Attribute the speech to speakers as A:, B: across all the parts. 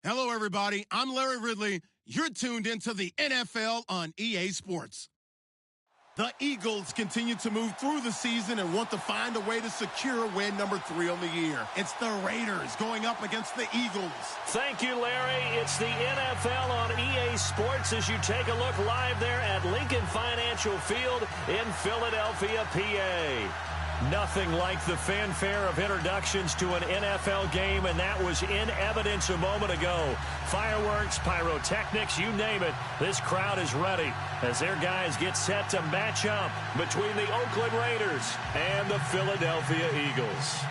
A: Hello, everybody. I'm Larry Ridley. You're tuned into the NFL on EA Sports. The Eagles continue to move through the season and want to find a way to secure win number 3 on the year. It's the Raiders going up against the Eagles.
B: Thank you, Larry. It's the NFL on EA Sports as you take a look live there at Lincoln Financial Field in Philadelphia, PA. Nothing like the fanfare of introductions to an NFL game, and that was in evidence a moment ago. Fireworks, pyrotechnics, you name it. This crowd is ready as their guys get set to match up between the Oakland Raiders and the Philadelphia Eagles.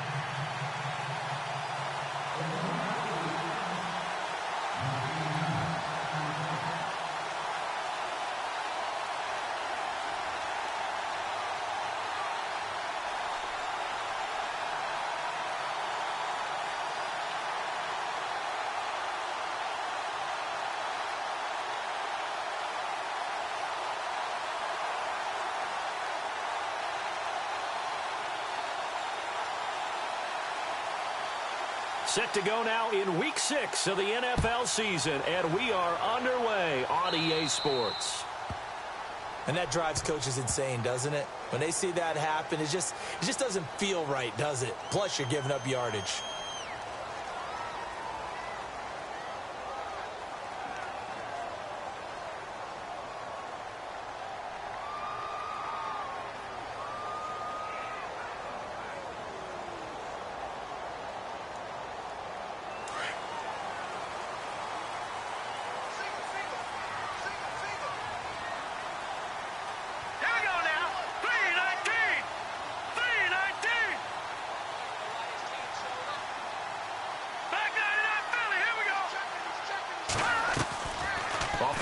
B: Set to go now in Week 6 of the NFL season, and we are underway on EA Sports.
C: And that drives coaches insane, doesn't it? When they see that happen, it just doesn't feel right, does it? Plus, you're giving up yardage.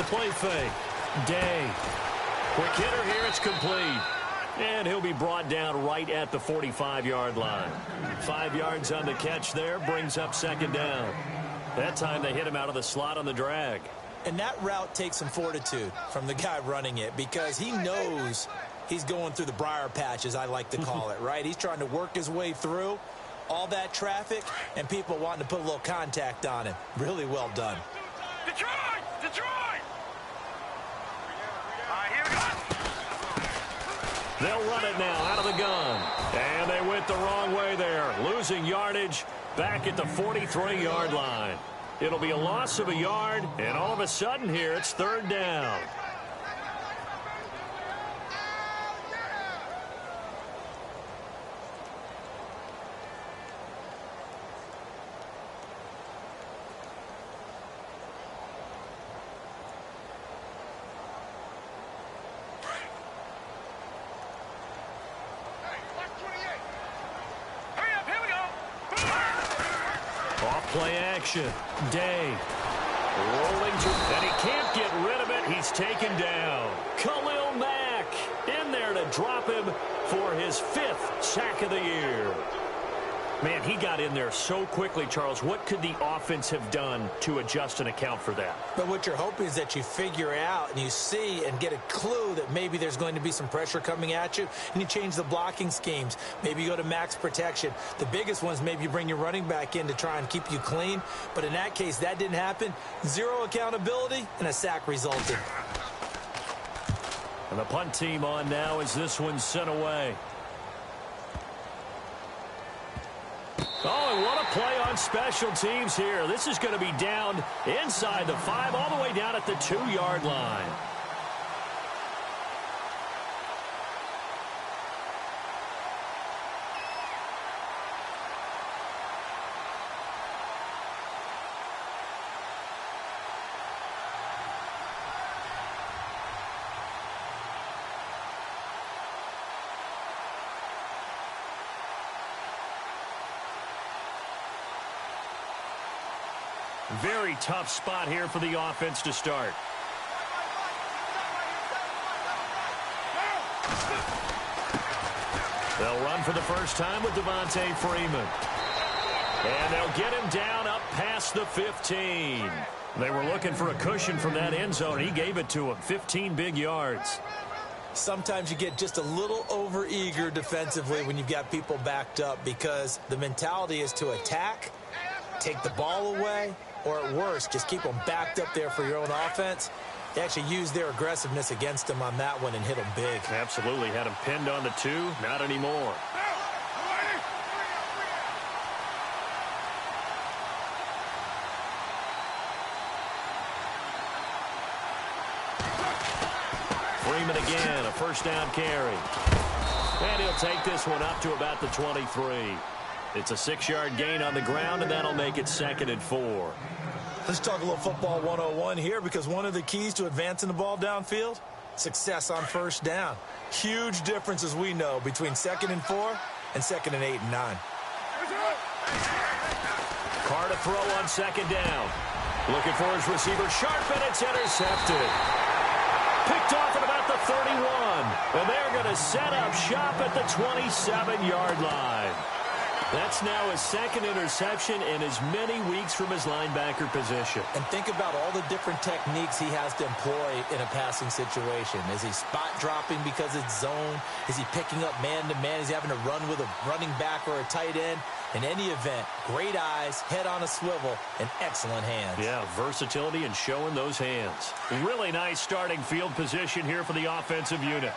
B: Play fake. Day. Quick hitter here. It's complete. And he'll be brought down right at the 45-yard line. 5 yards on the catch there. Brings up second down. That time they hit him out of the slot on the drag.
C: And that route takes some fortitude from the guy running it because he knows he's going through the briar patch, as I like to call it, right? He's trying to work his way through all that traffic and people wanting to put a little contact on him. Really well done.
D: Detroit! Detroit!
B: They'll run it now out of the gun. And they went the wrong way there. Losing yardage back at the 43-yard line. It'll be a loss of a yard, and all of a sudden here it's third down. Play action. Day. Rolling to, and he can't get rid of it. He's taken down. Khalil Mack in there to drop him for his 5th sack of the year. Man, he got in there so quickly, Charles. What could the offense have done to adjust and account for that?
C: But what you're hoping is that you figure out and you see and get a clue that maybe there's going to be some pressure coming at you, and you change the blocking schemes. Maybe you go to max protection. The biggest ones, maybe you bring your running back in to try and keep you clean. But in that case, that didn't happen. 0 accountability, and a sack resulted.
B: And the punt team on now as this one's sent away. Oh, and what a play on special teams here. This is going to be down inside the 5, all the way down at the 2-yard line. Very tough spot here for the offense to start. They'll run for the first time with Devontae Freeman. And they'll get him down up past the 15. They were looking for a cushion from that end zone. He gave it to him. 15 big yards.
C: Sometimes you get just a little over-eager defensively when you've got people backed up because the mentality is to attack, take the ball away, or at worst, just keep them backed up there for your own offense. They actually used their aggressiveness against him on that one and hit him big.
B: Absolutely. Had him pinned on the 2. Not anymore. Freeman again, a first down carry. And he'll take this one up to about the 23. It's a 6-yard gain on the ground, and that'll make it 2nd and 4.
C: Let's talk a little football 101 here, because one of the keys to advancing the ball downfield, success on first down. Huge difference, as we know, between 2nd and 4 and 2nd and 8 and 9.
B: Carr to throw on 2nd down. Looking for his receiver, sharp, and it's intercepted. Picked off at about the 31. And they're going to set up shop at the 27-yard line. That's now his 2nd interception in as many weeks from his linebacker position.
C: And think about all the different techniques he has to employ in a passing situation. Is he spot dropping because it's zone? Is he picking up man-to-man? Is he having to run with a running back or a tight end? In any event, great eyes, head on a swivel, and excellent hands.
B: Yeah, versatility and showing those hands. Really nice starting field position here for the offensive unit.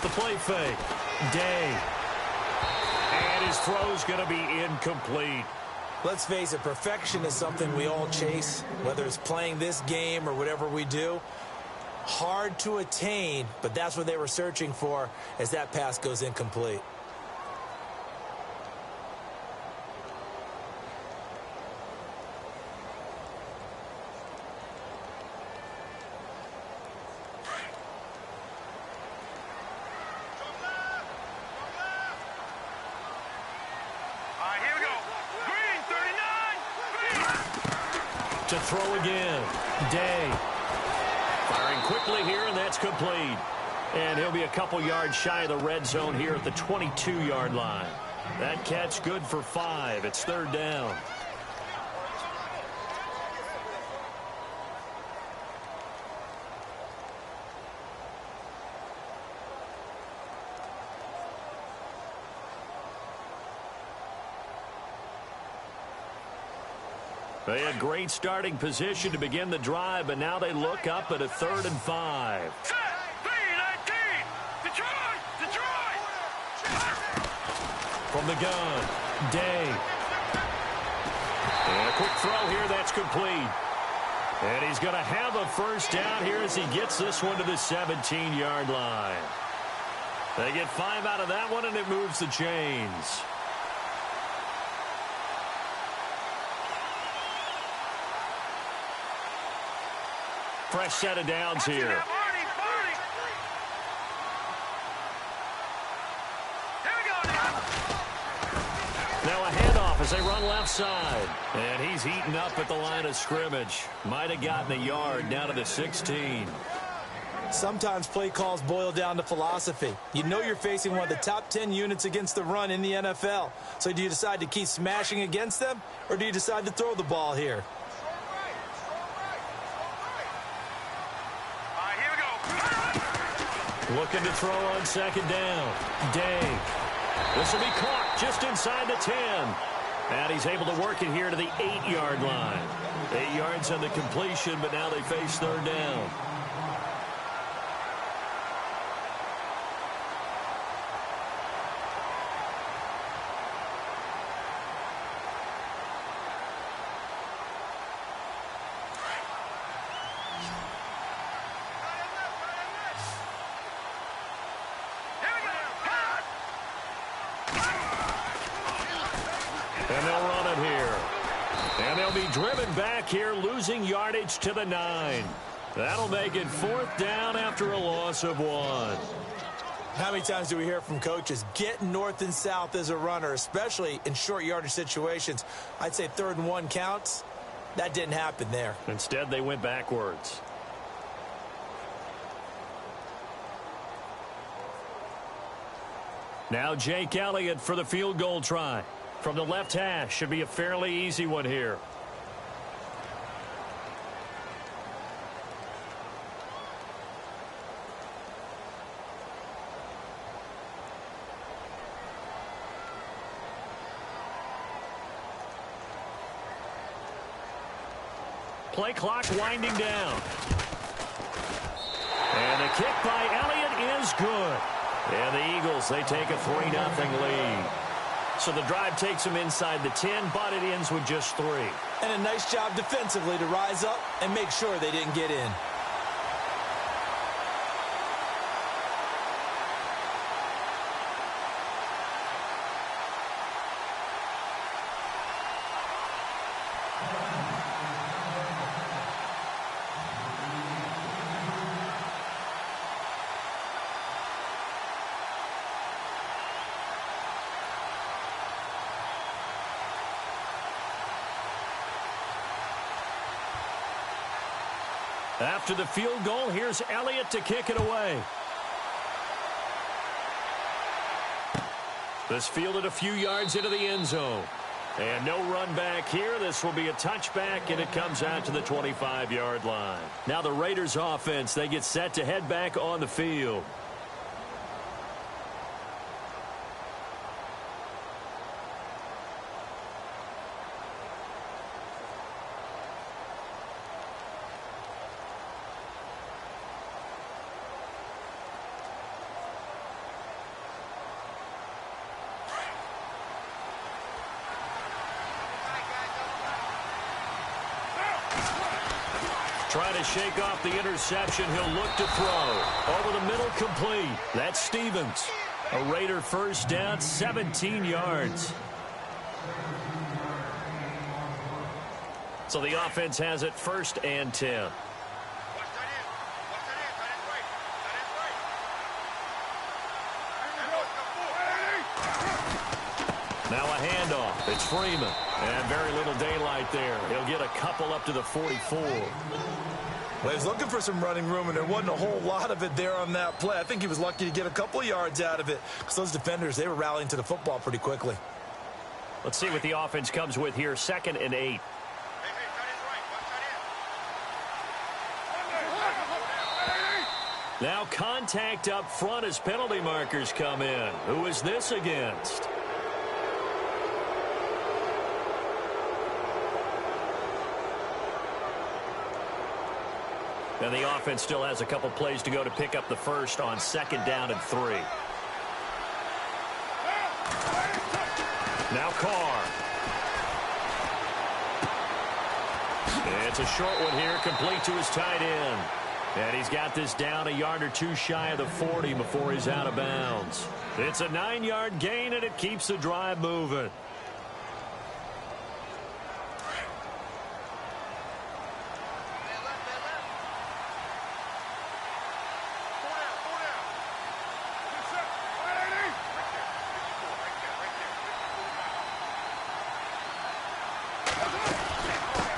B: The play fake. Day. And his throw's going to be incomplete.
C: Let's face it, perfection is something we all chase, whether it's playing this game or whatever we do. Hard to attain, but that's what they were searching for as that pass goes incomplete.
B: To throw again. Day. Firing quickly here, and that's complete. And he'll be a couple yards shy of the red zone here at the 22-yard line. That catch good for 5. It's 3rd down. They had great starting position to begin the drive, but now they look up at a 3rd and 5. From the gun, Day. And a quick throw here, that's complete. And he's going to have a first down here as he gets this one to the 17-yard line. They get 5 out of that one, and it moves the chains. Fresh set of downs here. Now a handoff as they run left side. And he's eaten up at the line of scrimmage. Might have gotten a yard down to the 16.
C: Sometimes play calls boil down to philosophy. You know you're facing one of the top 10 units against the run in the NFL. So do you decide to keep smashing against them, or do you decide to throw the ball here?
B: Looking to throw on 2nd down. Day. This will be caught just inside the 10. And he's able to work it here to the 8-yard line. 8 yards on the completion, but now they face 3rd down. And they'll run it here. And they'll be driven back here, losing yardage to the 9. That'll make it 4th down after a loss of 1.
C: How many times do we hear from coaches, get north and south as a runner, especially in short yardage situations? I'd say 3rd and 1 counts. That didn't happen there.
B: Instead, they went backwards. Now Jake Elliott for the field goal try. From the left hash, should be a fairly easy one here. Play clock winding down. And the kick by Elliott is good. And the Eagles, they take a 3-0 lead. So the drive takes them inside the 10, but it ends with just 3.
C: And a nice job defensively to rise up and make sure they didn't get in.
B: After the field goal, here's Elliott to kick it away. This fielded a few yards into the end zone. And no run back here. This will be a touchback, and it comes out to the 25-yard line. Now the Raiders offense, they get set to head back on the field. Trying to shake off the interception. He'll look to throw. Over the middle, complete. That's Stevens. A Raider first down, 17 yards. So the offense has it 1st and 10. Now a handoff. It's Freeman. And very little daylight there. He'll get a couple up to the 44.
C: Well, he was looking for some running room, and there wasn't a whole lot of it there on that play. I think he was lucky to get a couple of yards out of it because those defenders, they were rallying to the football pretty quickly.
B: Let's see what the offense comes with here. 2nd and 8. Now contact up front as penalty markers come in. Who is this against? And the offense still has a couple plays to go to pick up the first on 2nd down and 3. Now Carr. It's a short one here, complete to his tight end. And he's got this down a yard or two shy of the 40 before he's out of bounds. It's a 9-yard gain, and it keeps the drive moving.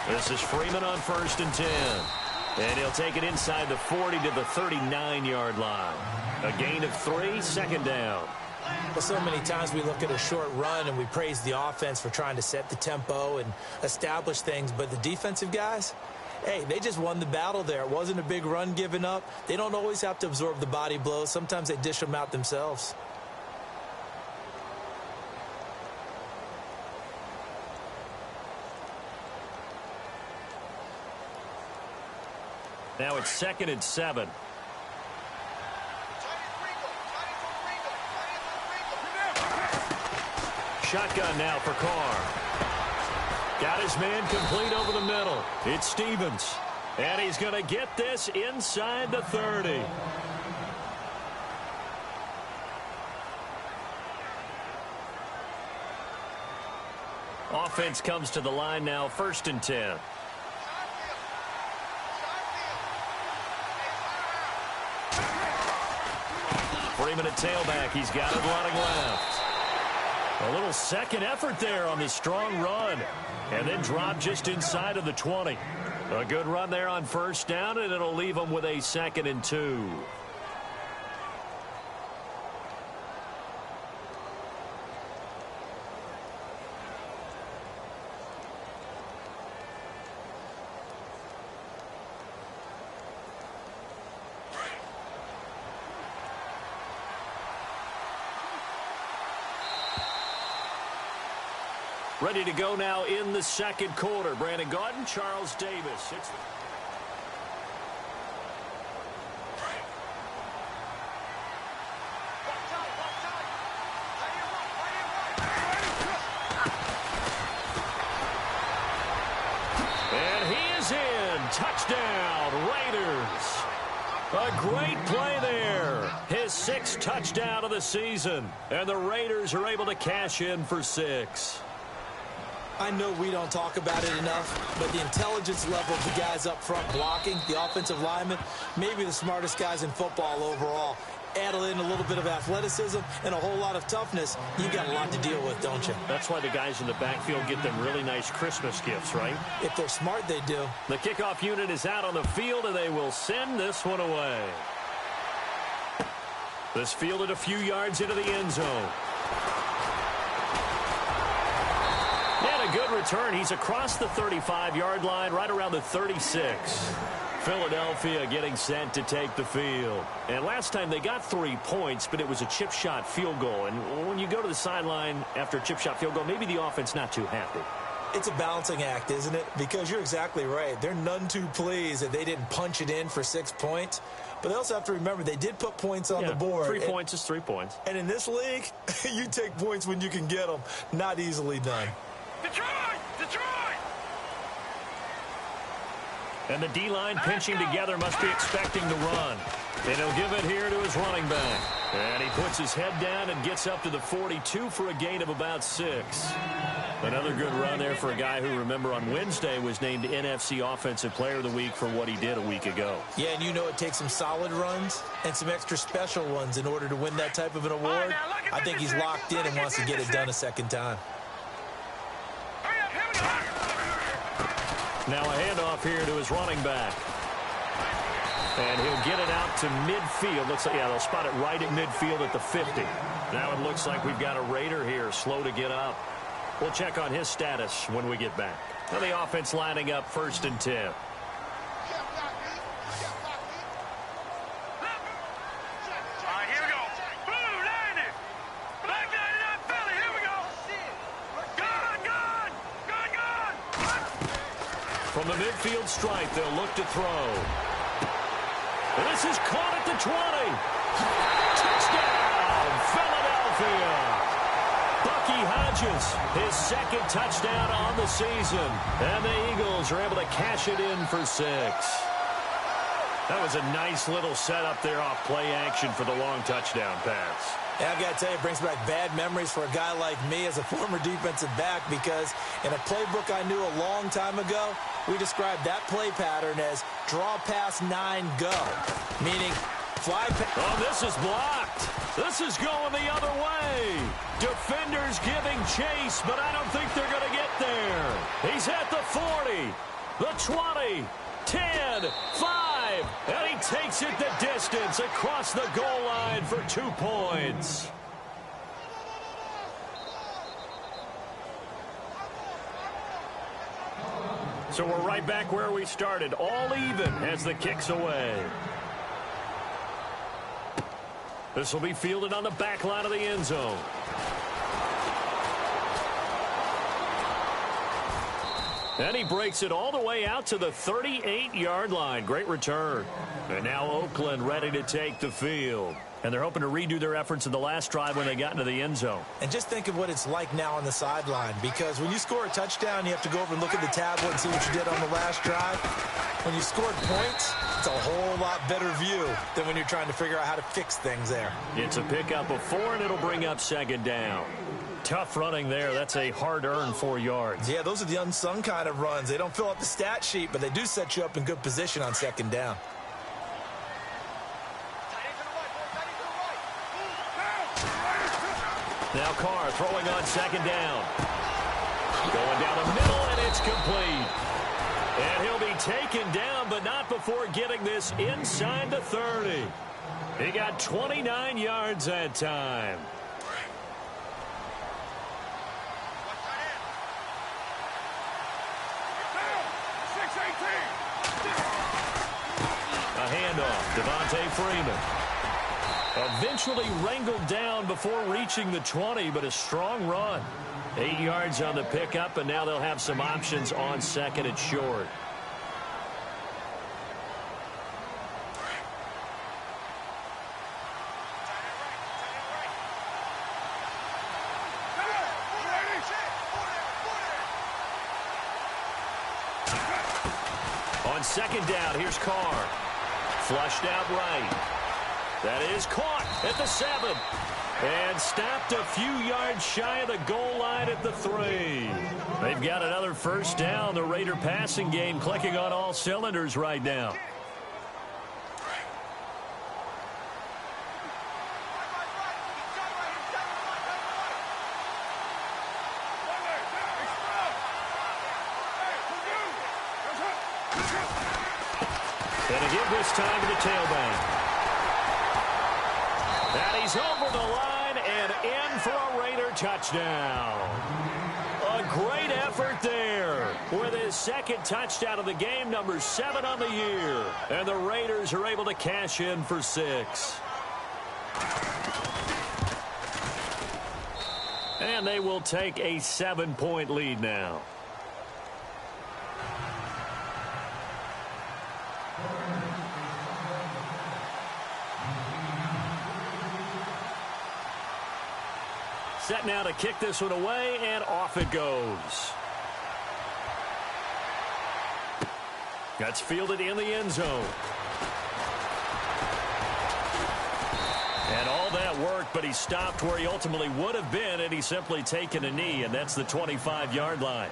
B: This is Freeman on 1st and 10. And he'll take it inside the 40 to the 39-yard line. A gain of 3, 2nd down.
C: Well, so many times we look at a short run and we praise the offense for trying to set the tempo and establish things. But the defensive guys, hey, they just won the battle there. It wasn't a big run given up. They don't always have to absorb the body blows. Sometimes they dish them out themselves.
B: Now it's 2nd and 7. Shotgun now for Carr. Got his man complete over the middle. It's Stevens. And he's going to get this inside the 30. Offense comes to the line now, 1st and 10. Freeman at tailback. He's got it running left. A little second effort there on the strong run. And then drop just inside of the 20. A good run there on 1st down, and it'll leave them with a 2nd and 2. Ready to go now in the second quarter. Brandon Gaudin, Charles Davis. And he is in. Touchdown, Raiders. A great play there. His 6th touchdown of the season. And the Raiders are able to cash in for 6.
C: I know we don't talk about it enough, but the intelligence level of the guys up front blocking, the offensive linemen, maybe the smartest guys in football overall. Add in a little bit of athleticism and a whole lot of toughness, you got a lot to deal with, don't you?
B: That's why the guys in the backfield get them really nice Christmas gifts, right?
C: If they're smart, they do.
B: The kickoff unit is out on the field, and they will send this one away. This fielded a few yards into the end zone. And a good return. He's across the 35-yard line, right around the 36. Philadelphia getting sent to take the field. And last time they got 3 points, but it was a chip shot field goal. And when you go to the sideline after a chip shot field goal, maybe the offense not too happy.
C: It's a balancing act, isn't it? Because you're exactly right. They're none too pleased that they didn't punch it in for 6 points. But they also have to remember they did put points on the board.
B: 3 points is 3 points.
C: And in this league, you take points when you can get them. Not easily done.
D: Detroit! Detroit!
B: And the D-line pinching together must be expecting the run. And he'll give it here to his running back. And he puts his head down and gets up to the 42 for a gain of about 6. Another good run there for a guy who, remember, on Wednesday was named NFC Offensive Player of the Week for what he did a week ago.
C: Yeah, and you know it takes some solid runs and some extra special ones in order to win that type of an award. I think he's locked in and wants to get it done a second time.
B: Now a handoff here to his running back. And he'll get it out to midfield. Looks like, they'll spot it right at midfield at the 50. Now it looks like we've got a Raider here, slow to get up. We'll check on his status when we get back. Now the offense lining up 1st and 10.
D: All right, here we go. Blue 90. Black 99 Philly. Here we go. Gun.
B: From the midfield stripe, they'll look to throw. This is caught at the 20. Touchdown, Philadelphia. Bucky Hodges, his 2nd touchdown on the season. And the Eagles are able to cash it in for 6. That was a nice little setup there off play action for the long touchdown pass.
C: And I've got to tell you, it brings back bad memories for a guy like me as a former defensive back, because in a playbook I knew a long time ago, we described that play pattern as draw pass 9 go, meaning fly pass.
B: Oh, this is blocked. This is going the other way. Defenders giving chase, but I don't think they're going to get there. He's at the 40, the 20, 10, 5, and he takes it the distance across the goal line for 2 points. So we're right back where we started, all even as the kick's away. This will be fielded on the back line of the end zone. And he breaks it all the way out to the 38-yard line. Great return. And now Oakland ready to take the field. And they're hoping to redo their efforts in the last drive when they got into the end zone.
C: And just think of what it's like now on the sideline, because when you score a touchdown, you have to go over and look at the tablet and see what you did on the last drive. When you scored points, it's a whole lot better view than when you're trying to figure out how to fix things there.
B: It's a pickup of 4, and it'll bring up 2nd down. Tough running there. That's a hard-earned 4 yards.
C: Yeah, those are the unsung kind of runs. They don't fill up the stat sheet, but they do set you up in good position on 2nd down.
B: Now Carr throwing on 2nd down. Going down the middle, and it's complete. And he'll be taken down, but not before getting this inside the 30. He got 29 yards that time. A handoff, Devontae Freeman. Eventually wrangled down before reaching the 20, but a strong run. 8 yards on the pickup, and now they'll have some options on second and short. On second down, here's Carr. Flushed out right. That is caught at the 7. And stopped a few yards shy of the goal line at the 3. They've got another first down. The Raider passing game clicking on all cylinders right now. And again this time to the tailback. And he's over the line and in for a Raider touchdown. A great effort there with his second touchdown of the game, number 7 on the year. And the Raiders are able to cash in for 6. And they will take a 7-point lead now. Set now to kick this one away, and off it goes. That's fielded in the end zone. And all that work, but he stopped where he ultimately would have been had he simply taken a knee, and that's the 25-yard line.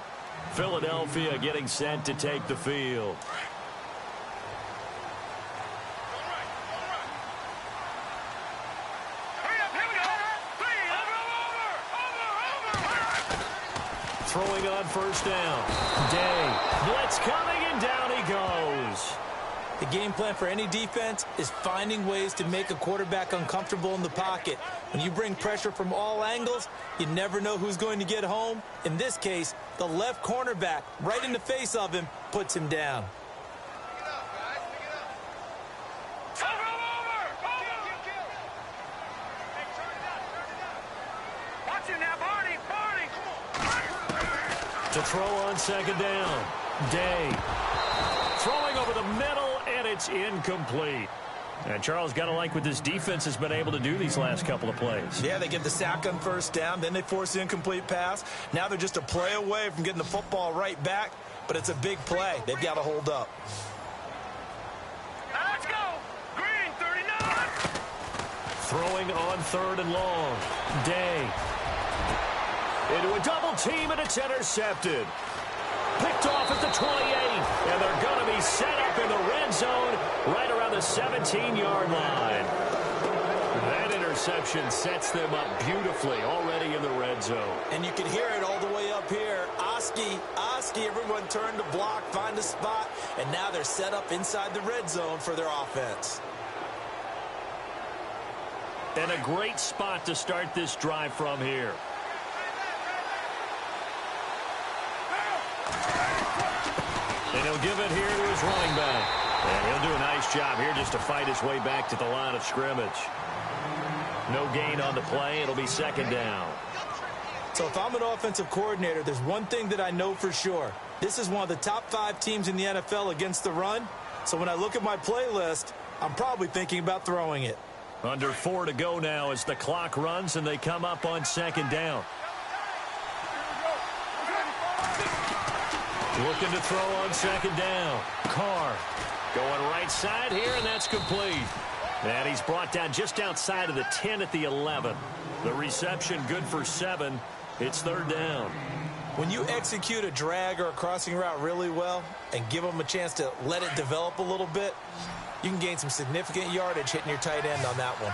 B: Philadelphia getting set to take the field. Throwing on first down. Day. Blitz coming, and down he goes.
C: The game plan for any defense is finding ways to make a quarterback uncomfortable in the pocket. When you bring pressure from all angles, you never know who's going to get home. In this case, the left cornerback, right in the face of him, puts him down. To throw on second down. Day. Throwing over the middle, and it's incomplete. And Charles, got to like what this defense has been able to do these last couple of plays. Yeah, they get the sack on first down, then they force the incomplete pass. Now they're just a play away from getting the football right back, but it's a big play. They've got to hold up.
D: Let's go. Green, 39.
B: Throwing on third and long. Day. Into a double team, and it's intercepted. Picked off at the 28, and they're going to be set up in the red zone right around the 17-yard line. That interception sets them up beautifully already in the red zone.
C: And you can hear it all the way up here. Oski, everyone turned to block, find a spot, and now they're set up inside the red zone for their offense.
B: And a great spot to start this drive from here. And he'll give it here to his running back. And he'll do a nice job here just to fight his way back to the line of scrimmage. No gain on the play. It'll be second down.
C: So if I'm an offensive coordinator, there's one thing that I know for sure. This is one of the top 5 teams in the NFL against the run. So when I look at my playlist, I'm probably thinking about throwing it.
B: Under 4 to go now as the clock runs and they come up on second down. Looking to throw on second down. Carr going right side here, and that's complete. And he's brought down just outside of the 10 at the 11. The reception good for 7. It's third down.
C: When you execute a drag or a crossing route really well and give them a chance to let it develop a little bit, you can gain some significant yardage hitting your tight end on that one.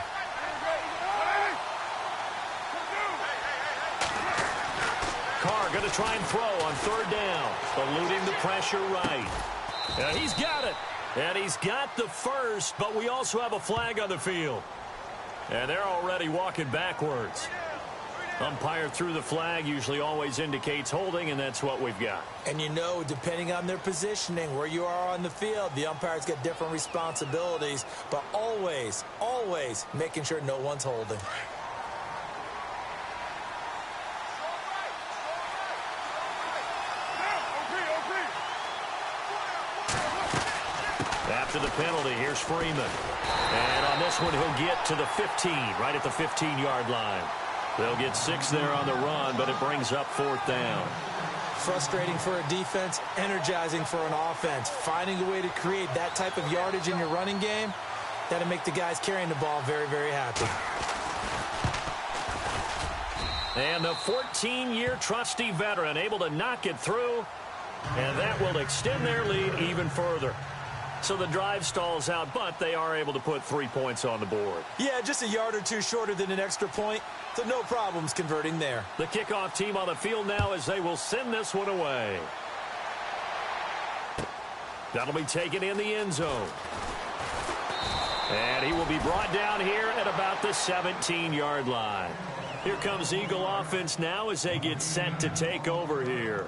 B: Carr going to try and throw on third down. Eluding the pressure right. And he's got it. And he's got the first, but we also have a flag on the field. And they're already walking backwards. Umpire threw the flag, usually always indicates holding, and that's what we've got.
C: And you know, depending on their positioning, where you are on the field, the umpires get different responsibilities, but always, always making sure no one's holding.
B: after the penalty. Here's Freeman. And on this one, he'll get to the 15, right at the 15-yard line. They'll get 6 there on the run, but it brings up 4th down.
C: Frustrating for a defense, energizing for an offense. Finding a way to create that type of yardage in your running game, that'll make the guys carrying the ball very, very happy.
B: And the 14-year trusty veteran able to knock it through, and that will extend their lead even further. So the drive stalls out, but they are able to put 3 points on the board.
C: Yeah, just a yard or two shorter than an extra point, so no problems converting there.
B: The kickoff team on the field now as they will send this one away. That'll be taken in the end zone. And he will be brought down here at about the 17-yard line. Here comes Eagle offense now as they get set to take over here.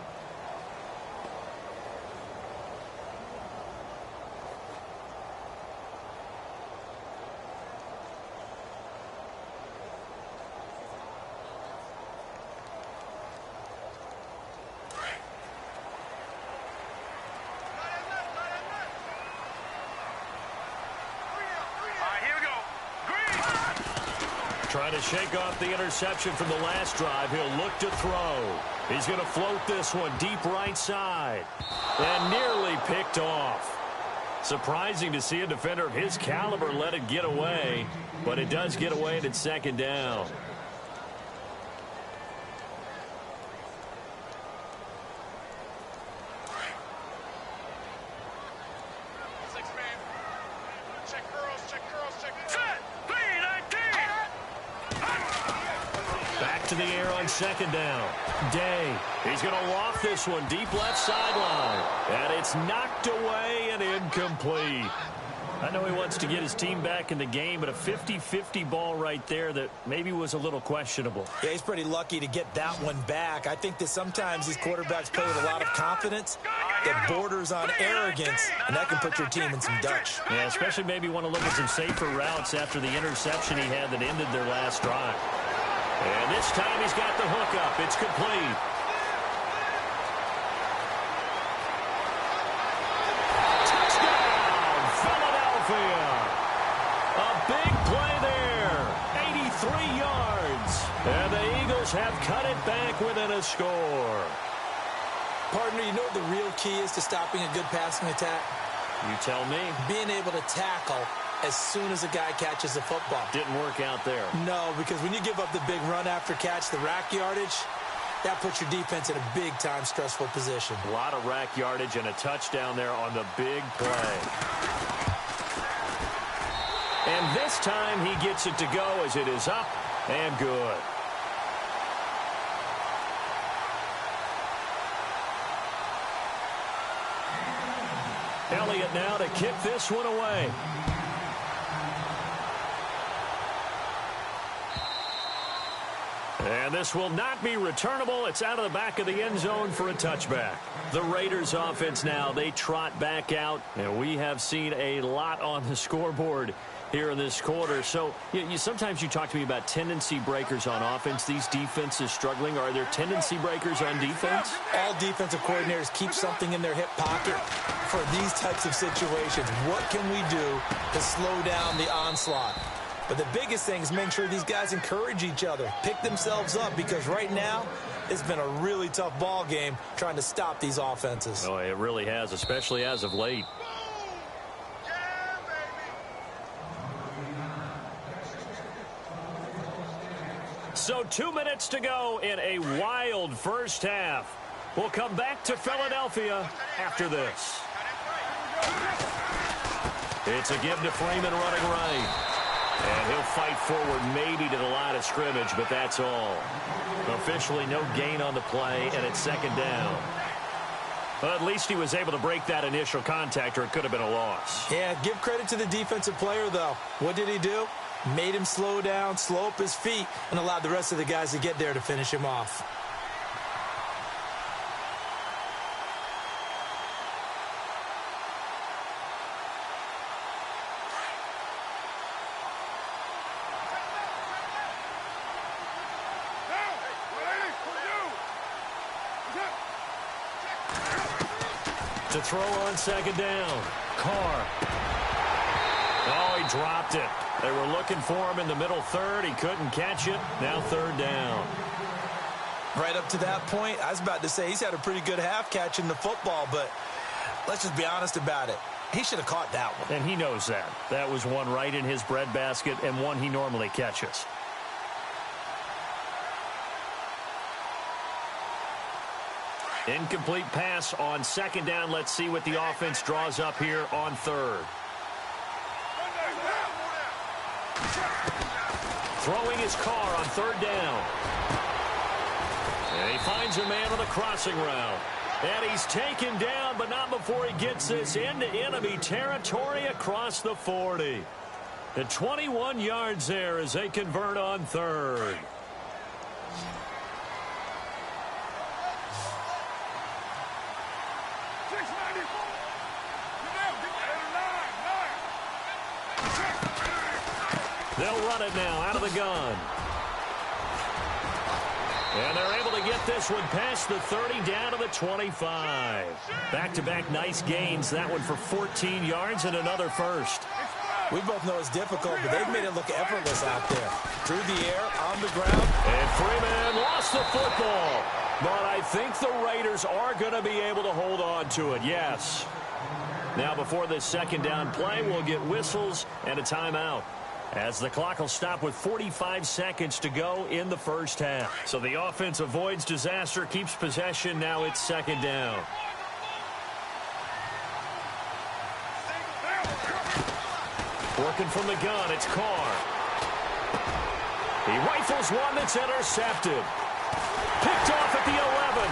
B: Trying to shake off the interception from the last drive. He'll look to throw. He's going to float this one deep right side. And nearly picked off. Surprising to see a defender of his caliber let it get away. But it does get away and it's 2nd down. To the air on 2nd down. Day. He's going to loft this one deep left sideline. And it's knocked away and incomplete. I know he wants to get his team back in the game, but a 50-50 ball right there that maybe was a little questionable.
C: Yeah, he's pretty lucky to get that one back. I think that sometimes these quarterbacks play with a lot of confidence that borders on arrogance, and that can put your team in some Dutch.
B: Yeah, especially maybe want to look at some safer routes after the interception he had that ended their last drive. And this time he's got the hook up. It's complete. Touchdown, Philadelphia. A big play there. 83 yards. And the Eagles have cut it back within a score.
C: Partner, you know what the real key is to stopping a good passing attack?
B: You tell me.
C: Being able to tackle as soon as a guy catches the football.
B: Didn't work out there. No,
C: because when you give up the big run after catch, the rack yardage, that puts your defense in a big-time stressful position.
B: A lot of rack yardage and a touchdown there on the big play. And this time he gets it to go as it is up and good. Elliott now to kick this one away. And this will not be returnable. It's out of the back of the end zone for a touchback. The Raiders offense now, they trot back out. And we have seen a lot on the scoreboard here in this quarter. So sometimes you talk to me about tendency breakers on offense. These defenses struggling. Are there tendency breakers on defense?
C: All defensive coordinators keep something in their hip pocket for these types of situations. What can we do to slow down the onslaught? But the biggest thing is making sure these guys encourage each other, pick themselves up, because right now it's been a really tough ball game trying to stop these offenses.
B: Oh, it really has, especially as of late. So 2 minutes to go in a wild first half. We'll come back to Philadelphia after this. It's a give to Freeman running right. And he'll fight forward maybe to the line of scrimmage, but that's all. Officially no gain on the play, and it's 2nd down. But at least he was able to break that initial contact, or it could have been a loss.
C: Yeah, give credit to the defensive player, though. What did he do? Made him slow down, slow up his feet, and allowed the rest of the guys to get there to finish him off.
B: To throw on second down. Carr. Oh, he dropped it. They were looking for him in the middle third. He couldn't catch it. Now third down.
C: Right up to that point, I was about to say he's had a pretty good half catching the football, but let's just be honest about it. He should have caught that one.
B: And he knows that. That was one right in his breadbasket and one he normally catches. Incomplete pass on second down. Let's see what the offense draws up here on third. Throwing his Carr on third down. And he finds a man on the crossing route. And he's taken down, but not before he gets this into enemy territory across the 40. And 21 yards there as they convert on third. They'll run it now out of the gun. And they're able to get this one past the 30 down to the 25. Back-to-back nice gains. That one for 14 yards and another first.
C: We both know it's difficult, but they've made it look effortless out there. Through the air, on the ground.
B: And Freeman lost the football. But I think the Raiders are going to be able to hold on to it, yes. Now before this second down play, we'll get whistles and a timeout, as the clock will stop with 45 seconds to go in the first half. So the offense avoids disaster, keeps possession. Now it's second down. Working from the gun, it's Carr. He rifles one that's intercepted. Picked off at the 11.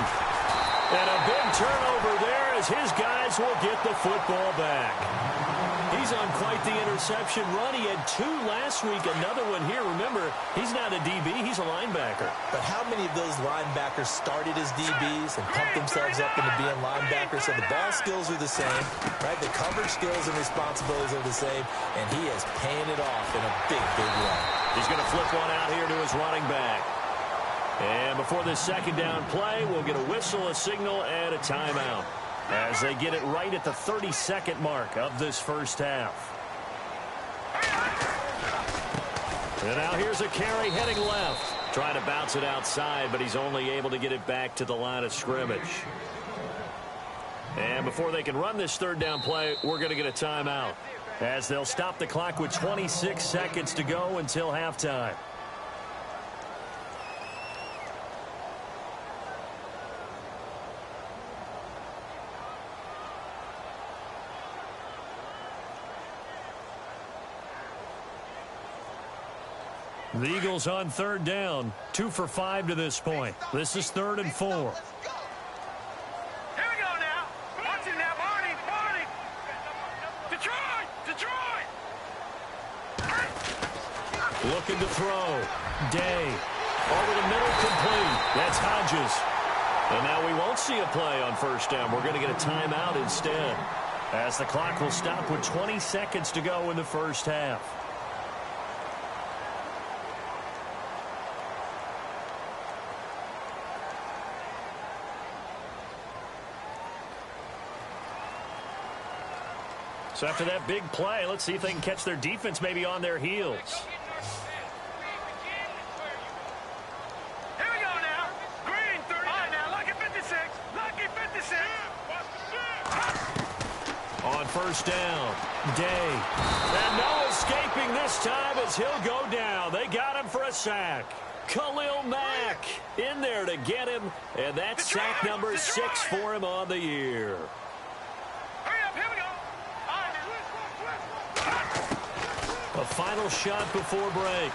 B: And a big turnover there as his guys will get the football back. He's on quite the interception run. He had 2 last week, another one here. Remember, he's not a DB, he's a linebacker.
C: But how many of those linebackers started as DBs and pumped themselves up into being linebackers? So the ball skills are the same, right? The coverage skills and responsibilities are the same, and he is paying it off in a big, big way.
B: He's going to flip one out here to his running back. And before this second down play, we'll get a whistle, a signal, and a timeout, as they get it right at the 30-second mark of this first half. And now here's a carry heading left. Trying to bounce it outside, but he's only able to get it back to the line of scrimmage. And before they can run this third down play, we're going to get a timeout, as they'll stop the clock with 26 seconds to go until halftime. The Eagles on third down, 2 for 5 to this point. This is 3rd and 4.
D: Here we go now. Watch it now, Barney. Detroit.
B: Looking to throw. Day. Over the middle, complete. That's Hodges. And now we won't see a play on first down. We're going to get a timeout instead, as the clock will stop with 20 seconds to go in the first half. So after that big play, let's see if they can catch their defense maybe on their heels.
D: Here we go now. Green, 30. All right, now, Lucky 56. Lucky 56.
B: On first down, Day. And no escaping this time as he'll go down. They got him for a sack. Khalil Mack in there to get him, and that's sack number 6 for him on the year. A final shot before break.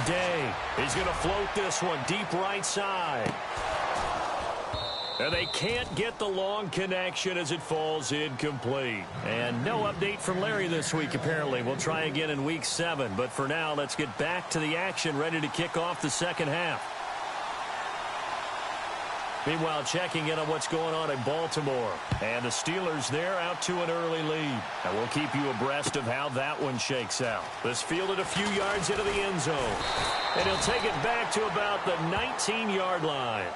B: Day. He's going to float this one deep right side. And they can't get the long connection as it falls incomplete. And no update from Larry this week, apparently. We'll try again in week 7. But for now, let's get back to the action, ready to kick off the second half. Meanwhile, checking in on what's going on in Baltimore. And the Steelers there out to an early lead. And we'll keep you abreast of how that one shakes out. This fielded a few yards into the end zone. And he'll take it back to about the 19-yard line.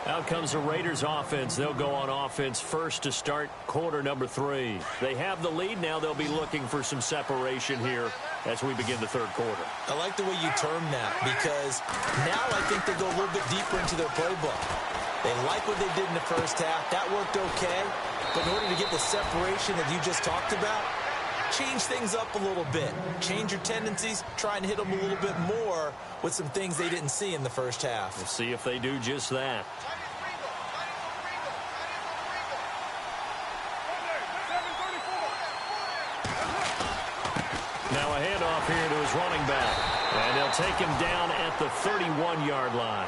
B: Out comes the Raiders offense. They'll go on offense first to start quarter number 3. They have the lead. Now they'll be looking for some separation here as we begin the third quarter.
C: I like the way you term that, because now I think they go a little bit deeper into their playbook. They like what they did in the first half. That worked okay. But in order to get the separation that you just talked about, change things up a little bit. Change your tendencies. Try and hit them a little bit more with some things they didn't see in the first half.
B: We'll see if they do just that. Now a handoff here to his running back. And they'll take him down at the 31-yard line.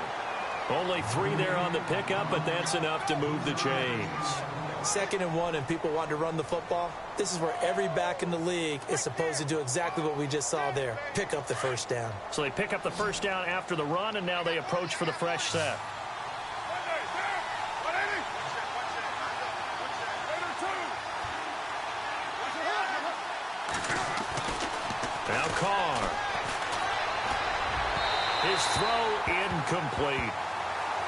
B: Only 3 there on the pickup, but that's enough to move the chains.
C: 2nd and 1 and people want to run the football. This is where every back in the league is supposed to do exactly what we just saw there. Pick up the first down.
B: So they pick up the first down after the run, and now they approach for the fresh set. Now Carr. His throw incomplete.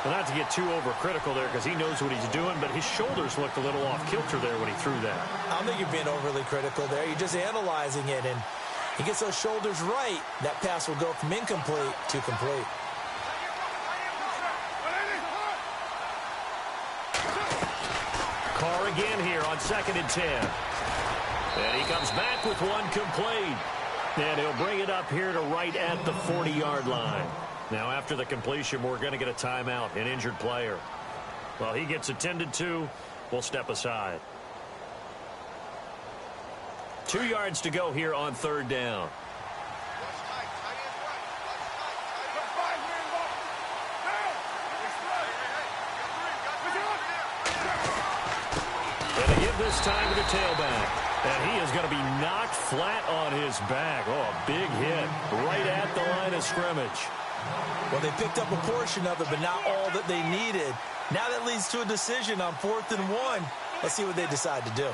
B: Well, not to get too overcritical there because he knows what he's doing, but his shoulders looked a little off kilter there when he threw that.
C: I don't think you're being overly critical there. You're just analyzing it, and he gets those shoulders right. That pass will go from incomplete to complete.
B: Carr again here on 2nd and 10. And he comes back with one complete. And he'll bring it up here to right at the 40-yard line. Now, after the completion, we're going to get a timeout, an injured player. Well, he gets attended to. We'll step aside. 2 yards to go here on 3rd down. And they give this time to the tailback. And he is going to be knocked flat on his back. Oh, a big hit right at the line of scrimmage.
C: Well, they picked up a portion of it, but not all that they needed. Now that leads to a decision on 4th and 1. Let's see what they decide to do.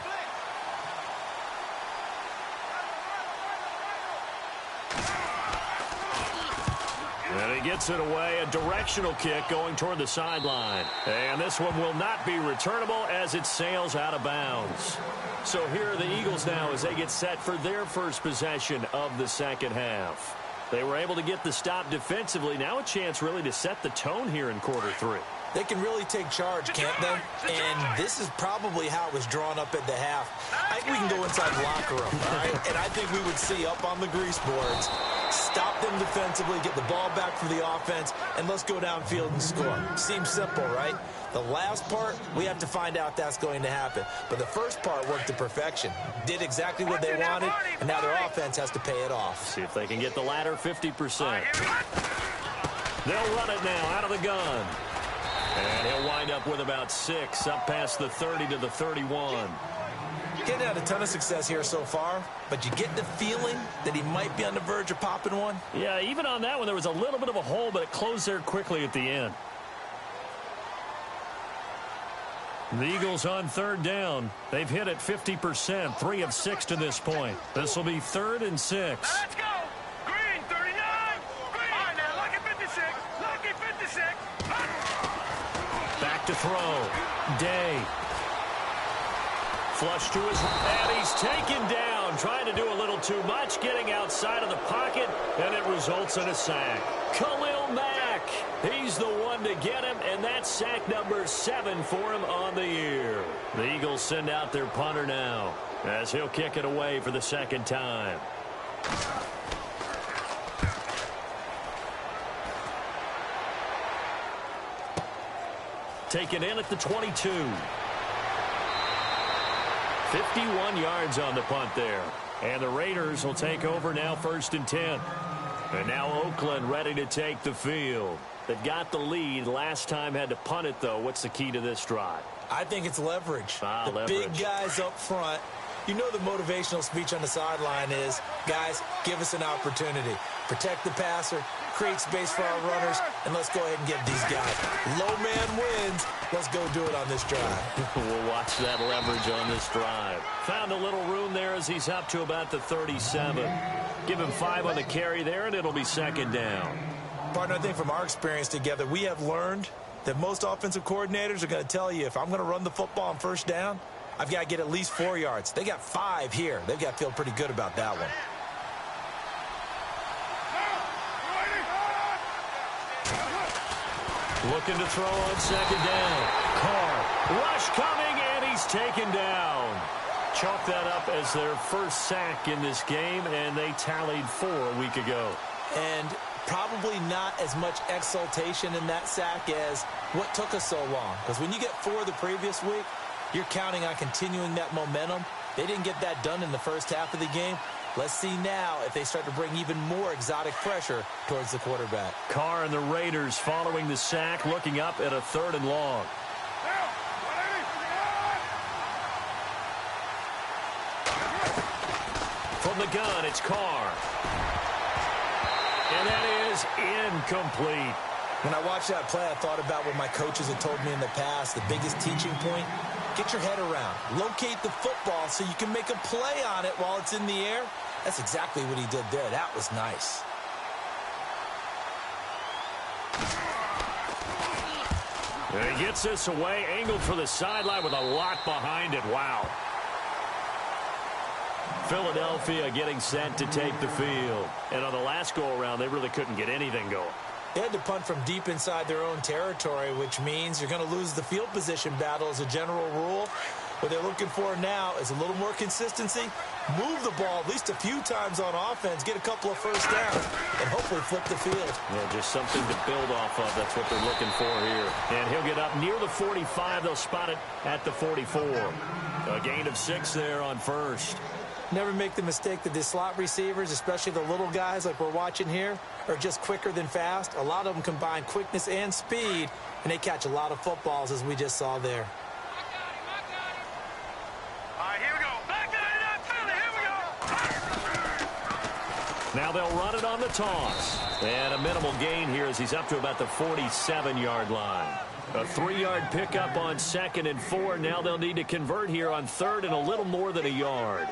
B: And he gets it away, a directional kick going toward the sideline. And this one will not be returnable as it sails out of bounds. So here are the Eagles now as they get set for their first possession of the second half. They were able to get the stop defensively. Now a chance really to set the tone here in quarter 3.
C: They can really take charge, can't they? And this is probably how it was drawn up at the half. I think we can go inside the locker room, all right? And I think we would see up on the grease boards, stop them defensively, get the ball back for the offense, and let's go downfield and score. Seems simple, right? The last part, we have to find out that's going to happen. But the first part worked to perfection. Did exactly what they wanted, and now their offense has to pay it off.
B: See if they can get the latter 50%. They'll run it now out of the gun. And he'll wind up with about 6, up past the 30 to the 31.
C: Getting had a ton of success here so far, but you get the feeling that he might be on the verge of popping one?
B: Yeah, even on that one, there was a little bit of a hole, but it closed there quickly at the end. The Eagles on 3rd down. They've hit it 50%, 3 of 6 to this point. This will be 3rd and 6.
D: Let's go. Green, 39. Green. All right, now, lucky 56. Lucky 56.
B: Back to throw. Day. Flush to his, and he's taken down, trying to do a little too much, getting outside of the pocket, and it results in a sack. Khalil Mack, he's the one to get him, and that's sack number 7 for him on the year. The Eagles send out their punter now, as he'll kick it away for the 2nd time. Taken in at the 22. 51 yards on the punt there. And the Raiders will take over now 1st and 10. And now Oakland ready to take the field. They've got the lead. Last time had to punt it, though. What's the key to this drive?
C: I think it's leverage.
B: Leverage.
C: Big guys up front. You know the motivational speech on the sideline is, guys, give us an opportunity. Protect the passer, create space for our runners, and let's go ahead and get these guys. Low man wins. Let's go do it on this drive.
B: We'll watch that leverage on this drive. Found a little room there as he's up to about the 37. Give him 5 on the carry there, and it'll be 2nd down.
C: Partner, I think from our experience together, we have learned that most offensive coordinators are going to tell you, if I'm going to run the football on first down, I've got to get at least 4 yards. They got 5 here. They've got to feel pretty good about that one.
B: Looking to throw on second down. Carr, rush coming, and he's taken down. Chalk that up as their first sack in this game, and they tallied 4 a week ago.
C: And probably not as much exultation in that sack as what took us so long. Because when you get 4 the previous week, you're counting on continuing that momentum. They didn't get that done in the first half of the game. Let's see now if they start to bring even more exotic pressure towards the quarterback.
B: Carr and the Raiders following the sack, looking up at a 3rd and long. From the gun, it's Carr. And that is incomplete.
C: When I watched that play, I thought about what my coaches had told me in the past. The biggest teaching point, get your head around. Locate the football so you can make a play on it while it's in the air. That's exactly what he did there. That was nice.
B: And he gets this away, angled for the sideline with a lot behind it. Wow. Philadelphia getting set to take the field. And on the last go-around, they really couldn't get anything going.
C: They had to punt from deep inside their own territory, which means you're going to lose the field position battle as a general rule. What they're looking for now is a little more consistency, move the ball at least a few times on offense, get a couple of first downs, and hopefully flip the field.
B: Yeah, just something to build off of. That's what they're looking for here. And he'll get up near the 45. They'll spot it at the 44. A gain of 6 there on first.
C: Never make the mistake that the slot receivers, especially the little guys like we're watching here, are just quicker than fast. A lot of them combine quickness and speed, and they catch a lot of footballs, as we just saw there.
D: All right, here we go. Back to Philly. Here we go.
B: Now they'll run it on the toss. And a minimal gain here as he's up to about the 47-yard line. A 3-yard pickup on 2nd and 4. Now they'll need to convert here on 3rd and a little more than a yard.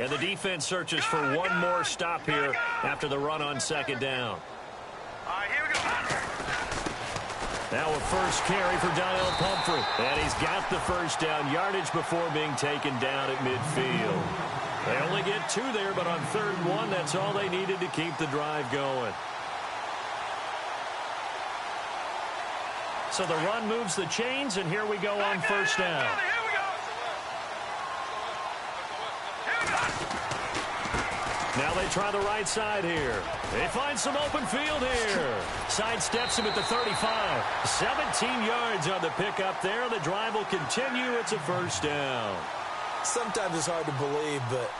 B: And the defense searches for one more stop here after the run on 2nd down.
D: All right, here we go.
B: Now a first carry for Donnell Pumphrey. And he's got the first down yardage before being taken down at midfield. They only get 2 there, but on 3rd and 1, that's all they needed to keep the drive going. So the run moves the chains, and here we go on first down. Now they try the right side here. They find some open field here. Sidesteps him at the 35. 17 yards on the pickup there. The drive will continue. It's a first down.
C: Sometimes it's hard to believe, but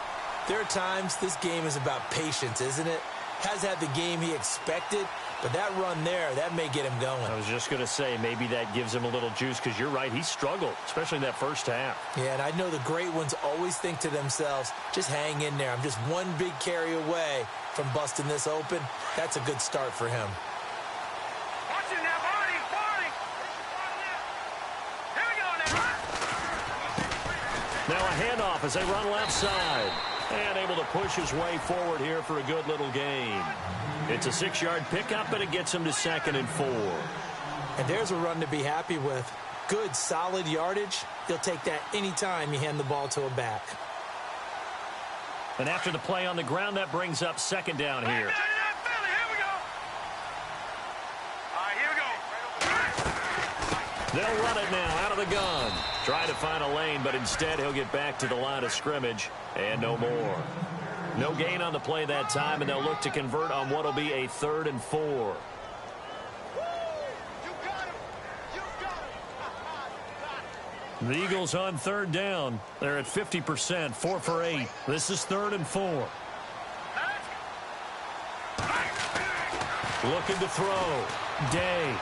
C: there are times this game is about patience, isn't it? Has had the game he expected, but that run there, that may get him going.
B: I was just going to say, maybe that gives him a little juice, because you're right, he struggled, especially in that first half.
C: Yeah, and I know the great ones always think to themselves, just hang in there. I'm just one big carry away from busting this open. That's a good start for him.
D: Watch it now, Barney. Here we go now.
B: Now a handoff as they run left side. And able to push his way forward here for a good little gain. It's a 6-yard pickup, and it gets him to 2nd and 4.
C: And there's a run to be happy with. Good, solid yardage. He'll take that anytime you hand the ball to a back.
B: And after the play on the ground, that brings up 2nd down here. They'll run it now out of the gun. Try to find a lane, but instead he'll get back to the line of scrimmage and no more. No gain on the play that time, and they'll look to convert on what will be a 3rd and 4. The Eagles on 3rd down. They're at 50%, 4 for 8. This is 3rd and 4. Looking to throw. Day.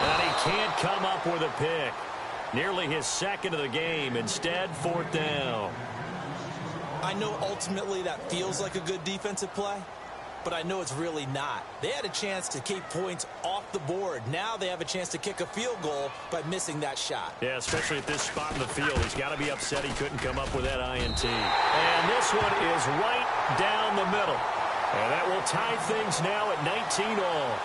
B: And he can't come up with a pick. Nearly his 2nd of the game. Instead, 4th down.
C: I know ultimately that feels like a good defensive play, but I know it's really not. They had a chance to keep points off the board. Now they have a chance to kick a field goal by missing that shot.
B: Yeah, especially at this spot in the field. He's got to be upset he couldn't come up with that INT. And this one is right down the middle. And that will tie things now at 19 all.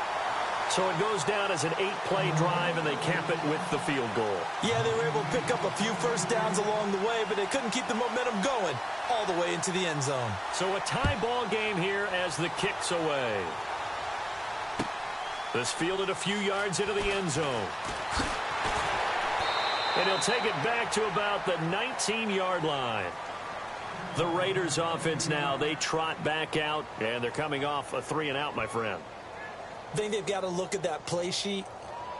B: So it goes down as an 8-play drive, and they cap it with the field goal.
C: Yeah, they were able to pick up a few first downs along the way, but they couldn't keep the momentum going all the way into the end zone.
B: So a tie ball game here as the kick's away. This fielded a few yards into the end zone. And he'll take it back to about the 19-yard line. The Raiders offense now, they trot back out, and they're coming off a 3-and-out, my friend.
C: I think they've got to look at that play sheet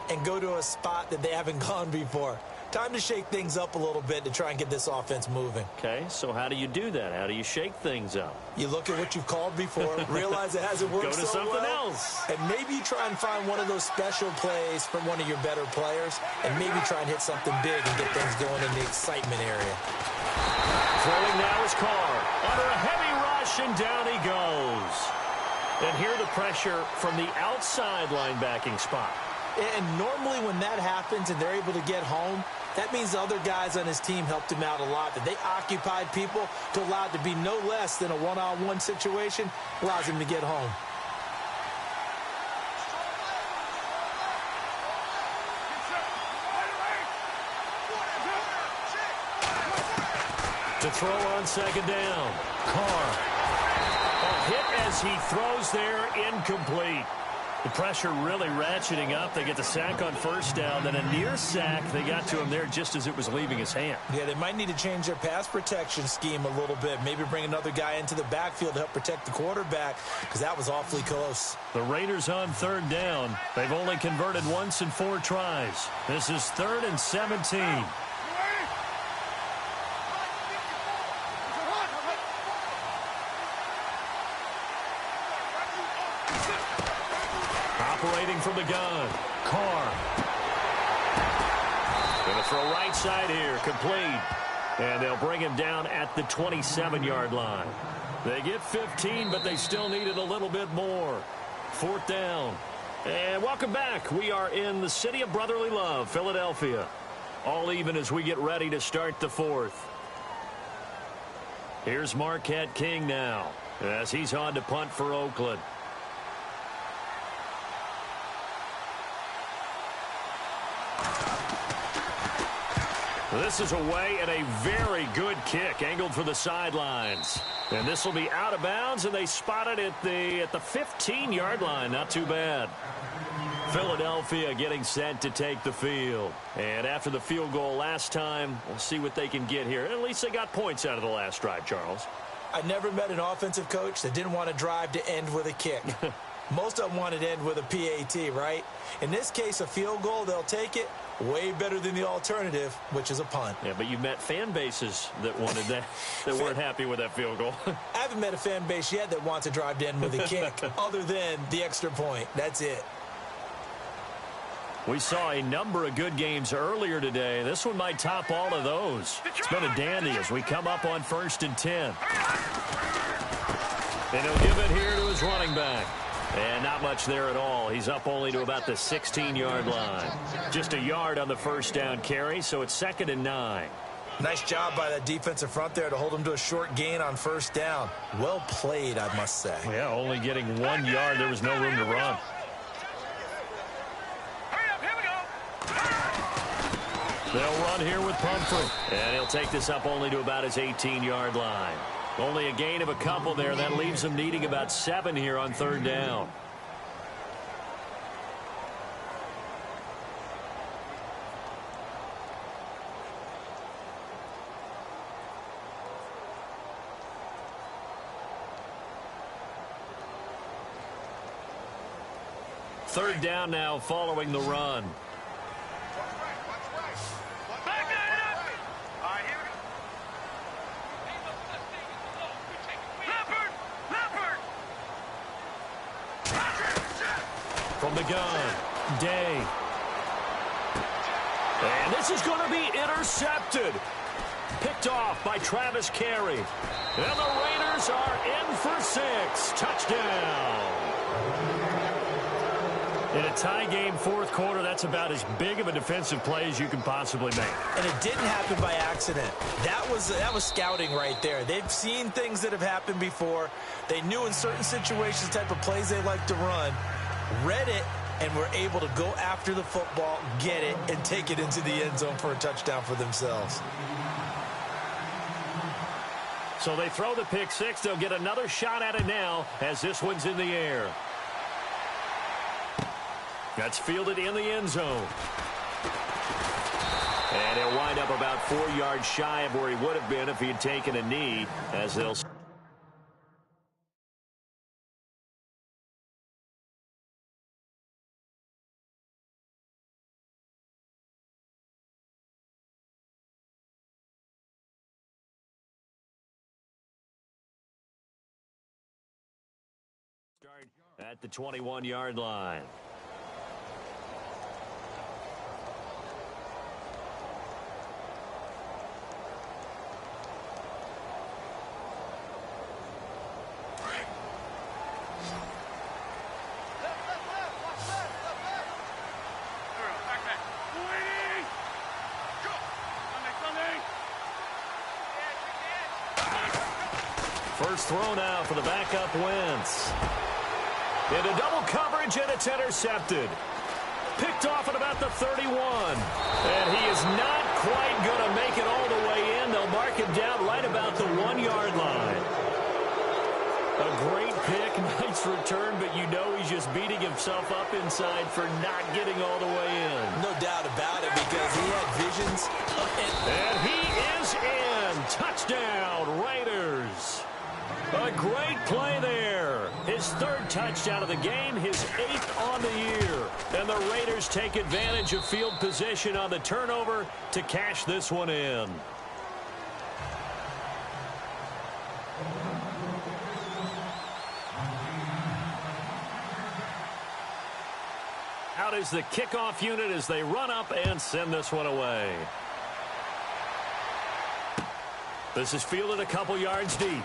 C: and go to a spot that they haven't gone before. Time to shake things up a little bit to try and get this offense moving.
B: Okay, so how do you do that? How do you shake things up?
C: You look at what you've called before, realize it hasn't worked
B: Go to
C: so
B: something
C: well,
B: else.
C: and maybe you try and find one of those special plays from one of your better players, and maybe try and hit something big and get things going in the excitement area.
B: Throwing now is Carr. Under a heavy rush, and down he goes. And here the pressure from the outside linebacking spot.
C: And normally when that happens and they're able to get home, that means the other guys on his team helped him out a lot. That they occupied people to allow it to be no less than a one-on-one situation, allows him to get home.
B: To throw on second down. Carr. A hit as he throws there, incomplete. The pressure really ratcheting up. They get the sack on first down, then a near sack. They got to him there just as it was leaving his hand.
C: Yeah, they might need to change their pass protection scheme a little bit. Maybe bring another guy into the backfield to help protect the quarterback, because that was awfully close.
B: The Raiders on third down. They've only converted once in 4 tries. This is 3rd and 17. Operating from the gun. Carr. Going to throw right side here. Complete. And they'll bring him down at the 27-yard line. They get 15, but they still needed a little bit more. 4th down. And welcome back. We are in the city of brotherly love, Philadelphia. All even as we get ready to start the 4th. Here's Marquette King now as he's on to punt for Oakland. This is away at a very good kick, angled for the sidelines. And this will be out of bounds, and they spot it at the 15-yard line. Not too bad. Philadelphia getting set to take the field. And after the field goal last time, we'll see what they can get here. At least they got points out of the last drive, Charles.
C: I never met an offensive coach that didn't want to drive to end with a kick. Most of them wanted to end with a PAT, right? In this case, a field goal, they'll take it. Way better than the alternative, which is a punt.
B: Yeah, but you met fan bases that wanted that, that weren't happy with that field goal.
C: I haven't met a fan base yet that wants to drive to end with a kick, other than the extra point. That's it.
B: We saw a number of good games earlier today. This one might top all of those. It's been a dandy as we come up on 1st and 10. And he'll give it here to his running back. And not much there at all. He's up only to about the 16-yard line. Just a yard on the first down carry, so it's 2nd and 9.
C: Nice job by that defensive front there to hold him to a short gain on first down. Well played, I must say.
B: Yeah, only getting 1 yard. There was no room to run.
D: Hurry up, here we go.
B: They'll run here with Pumphrey. And he'll take this up only to about his 18-yard line. Only a gain of a couple there. That leaves him needing about 7 here on 3rd down. Third down now following the run. From the gun, Day. And this is going to be intercepted. Picked off by Travis Carey. And the Raiders are in for 6. Touchdown. In a tie game fourth quarter, that's about as big of a defensive play as you can possibly make.
C: And it didn't happen by accident. That was scouting right there. They've seen things that have happened before. They knew in certain situations the type of plays they like to run, read it, and were able to go after the football, get it, and take it into the end zone for a touchdown for themselves.
B: So they throw the pick six. They'll get another shot at it now as this one's in the air. That's fielded in the end zone. And he'll wind up about 4 yards shy of where he would have been if he had taken a knee, as they'll... Start at the 21-yard line. First throw now for the backup Wentz. Into double coverage, and it's intercepted. Picked off at about the 31. And he is not quite going to make it all the way in. They'll mark him down right about the 1-yard line. A great pick, nice return, but you know he's just beating himself up inside for not getting all the way in.
C: No doubt about it, because he had visions.
B: And he is in. Touchdown, Raiders. A great play there. His third touchdown of the game, his 8th on the year. And the Raiders take advantage of field position on the turnover to cash this one in. Out is the kickoff unit as they run up and send this one away. This is fielded a couple yards deep.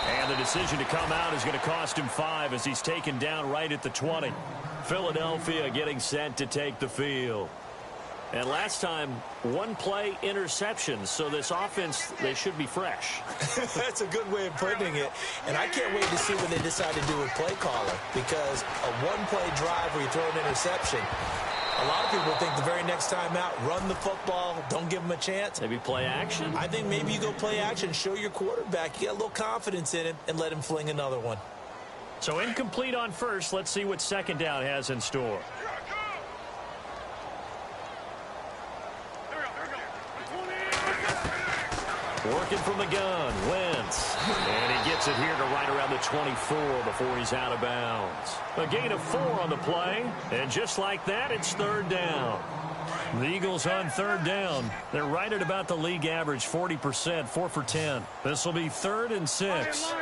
B: And the decision to come out is going to cost him 5 as he's taken down right at the 20. Philadelphia getting set to take the field. And last time, 1-play interception, so this offense, they should be fresh.
C: That's a good way of putting it. And I can't wait to see what they decide to do with play caller, because a 1-play drive where you throw an interception, a lot of people think the very next time out, run the football, don't give them a chance.
B: Maybe play action?
C: I think maybe you go play action, show your quarterback, you got a little confidence in him, and let him fling another one.
B: So incomplete on first. Let's see what second down has in store. Working from the gun, Wentz. And he gets it here to right around the 24 before he's out of bounds. A gain of 4 on the play. And just like that, it's third down. The Eagles on third down. They're right at about the league average, 40%, 4 for 10. This will be 3rd and 6.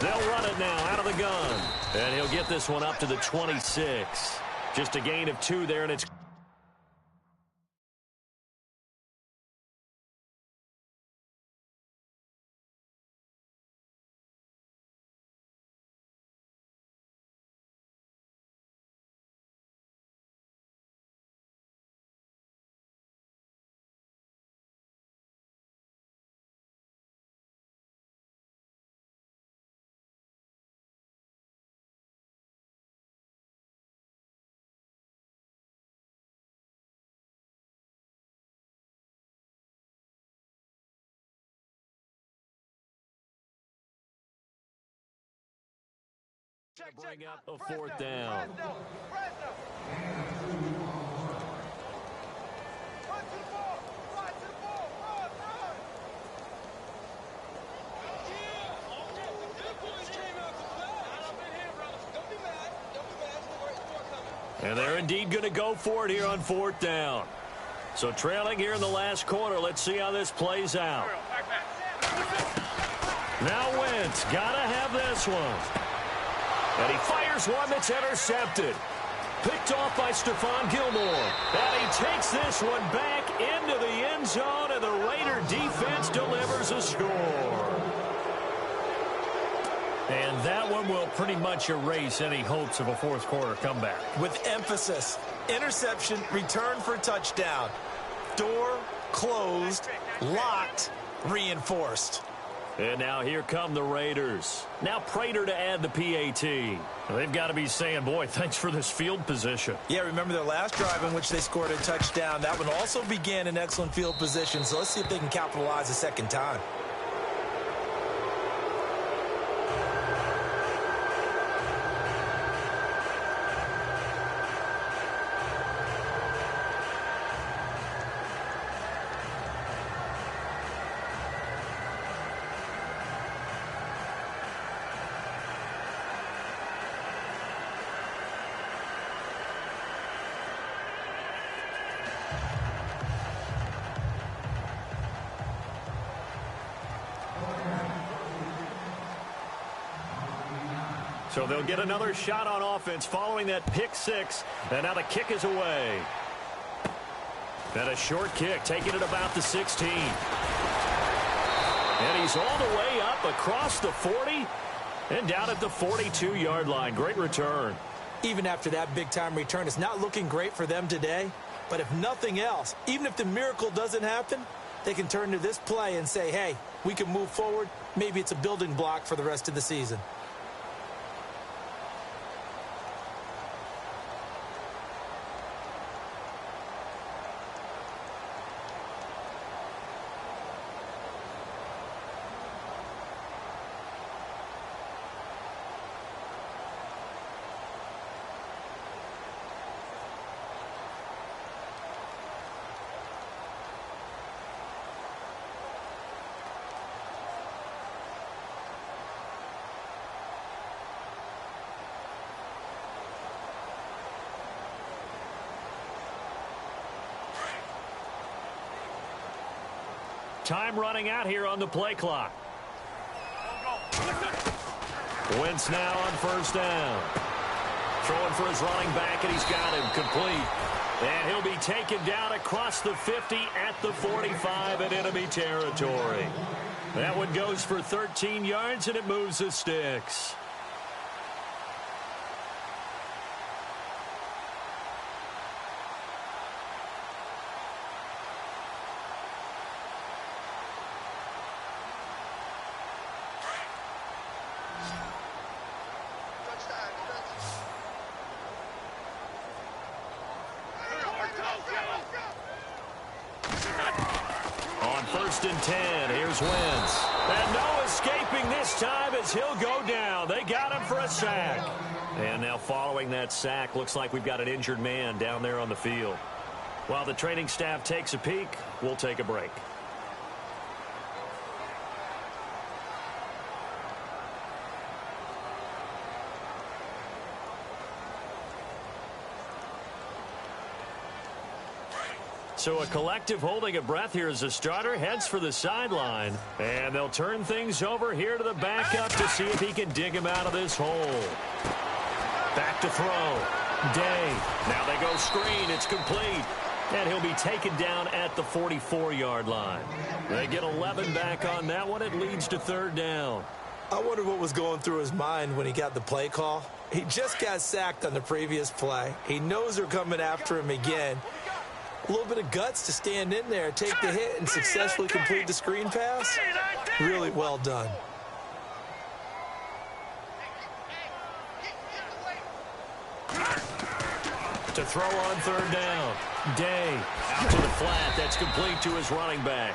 B: They'll run it now out of the gun. And he'll get this one up to the 26. Just a gain of 2 there, and it's... Bring up a 4th down. And they're indeed going to go for it here on 4th down. So trailing here in the last quarter, let's see how this plays out. Now Wentz, gotta have this one. And he fires one that's intercepted. Picked off by Stephon Gilmore. And he takes this one back into the end zone, and the Raider defense delivers a score.
E: And that one will pretty much erase any hopes of a fourth quarter comeback.
C: With emphasis, interception, return for touchdown. Door closed, locked, reinforced.
B: And now here come the Raiders. Now Prater to add the PAT.
E: They've got to be saying, boy, thanks for this field position.
C: Yeah, remember their last drive in which they scored a touchdown. That one also began in excellent field position, so let's see if they can capitalize a second time.
B: So they'll get another shot on offense following that pick six. And now the kick is away. And a short kick, taking it about the 16. And he's all the way up across the 40 and down at the 42-yard line. Great return.
C: Even after that big-time return, it's not looking great for them today. But if nothing else, even if the miracle doesn't happen, they can turn to this play and say, hey, we can move forward. Maybe it's a building block for the rest of the season.
B: Time running out here on the play clock. Wentz now on first down. Throwing for his running back, and he's got him complete. And he'll be taken down across the 50 at the 45 in enemy territory. That one goes for 13 yards, and it moves the sticks. First and 10. Here's Wentz. And no escaping this time as he'll go down. They got him for a sack. And now following that sack, looks like we've got an injured man down there on the field. While the training staff takes a peek, we'll take a break. So a collective holding of breath here as the starter heads for the sideline. And they'll turn things over here to the backup to see if he can dig him out of this hole. Back to throw. Day. Now they go screen. It's complete. And he'll be taken down at the 44-yard line. They get 11 back on that one. It leads to third down.
C: I wonder what was going through his mind when he got the play call. He just got sacked on the previous play. He knows they're coming after him again. A little bit of guts to stand in there, take the hit, and successfully complete the screen pass. Really well done.
B: To throw on third down. Day out to the flat. That's complete to his running back.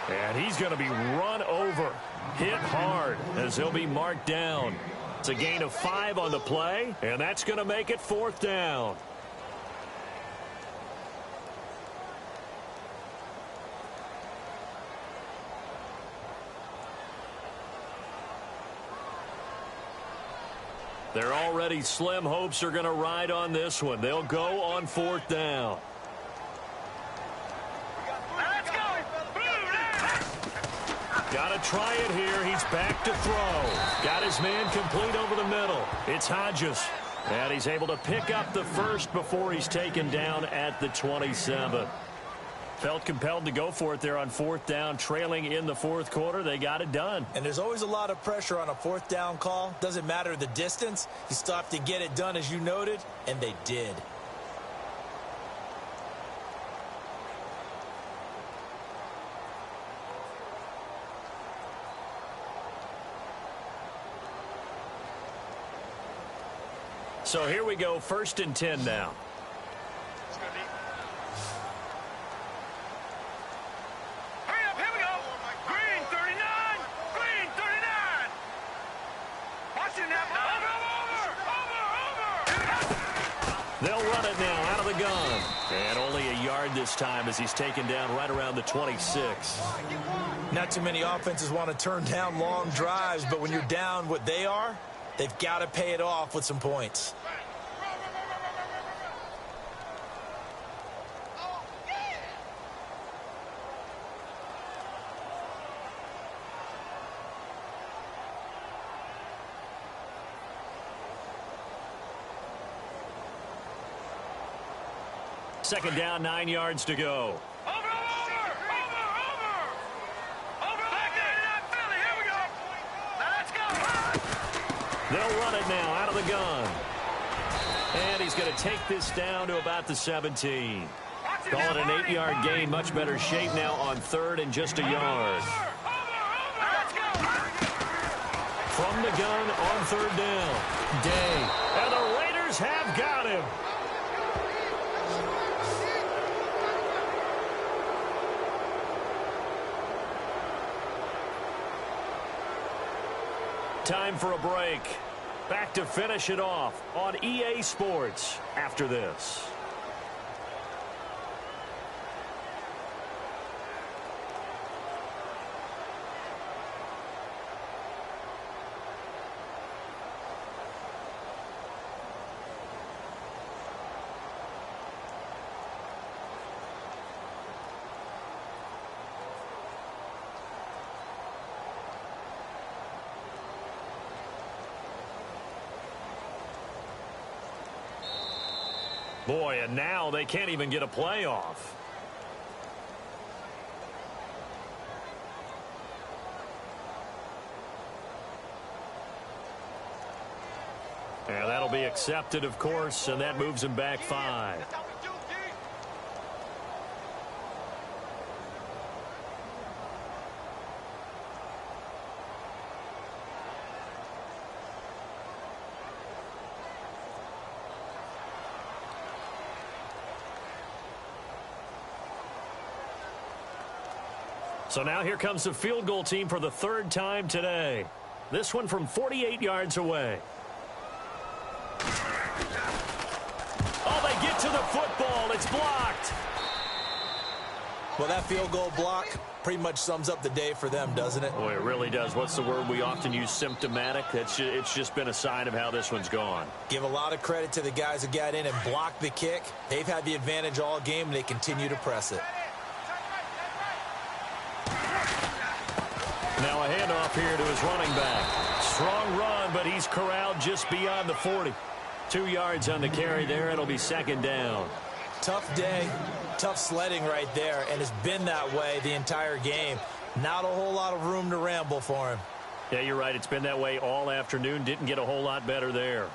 B: And he's going to be run over. Hit hard as he'll be marked down. It's a gain of 5 on the play, and that's going to make it fourth down. Their already slim hopes are going to ride on this one. They'll go on fourth down.
D: Let's go.
B: Got to try it here. He's back to throw. Got his man complete over the middle. It's Hodges. And he's able to pick up the first before he's taken down at the 27. Felt compelled to go for it there on fourth down, trailing in the fourth quarter. They got it done.
C: And there's always a lot of pressure on a fourth down call. Doesn't matter the distance. You still have to get it done, as you noted, and they did.
B: So here we go, 1st and 10 now.
D: Hurry up, here we go. Green 39. Green 39. Watch it now. Over.
B: They'll run it now out of the gun. And only a yard this time as he's taken down right around the 26.
C: Not too many offenses want to turn down long drives, but when you're down what they are, they've got to pay it off with some points.
B: Second down, 9 yards to go.
D: Over. Back there. Philly, here we go. Now let's go.
B: They'll run it now out of the gun. And he's going to take this down to about the 17. Call it an 8-yard gain. Much better shape now on 3rd and just a yard. From the gun on 3rd down. Day. And the Raiders have got him. Time for a break. Back to finish it off on EA Sports after this. Boy, and now they can't even get a playoff. And that'll be accepted, of course, and that moves them back 5. So now here comes the field goal team for the 3rd time today. This one from 48 yards away. Oh, they get to the football. It's blocked.
C: Well, that field goal block pretty much sums up the day for them, doesn't it?
B: Boy, it really does. What's the word we often use? Symptomatic. It's just been a sign of how this one's gone. Give
C: a lot of credit to the guys who got in and blocked the kick. They've had the advantage all game, and they continue to press it.
B: Now a handoff here to his running back. Strong run, but he's corralled just beyond the 40. 2 yards on the carry there. It'll be 2nd down.
C: Tough day, tough sledding right there, and it's been that way the entire game. Not a whole lot of room to ramble for him.
B: Yeah, you're right. It's been that way all afternoon. Didn't get a whole lot better there.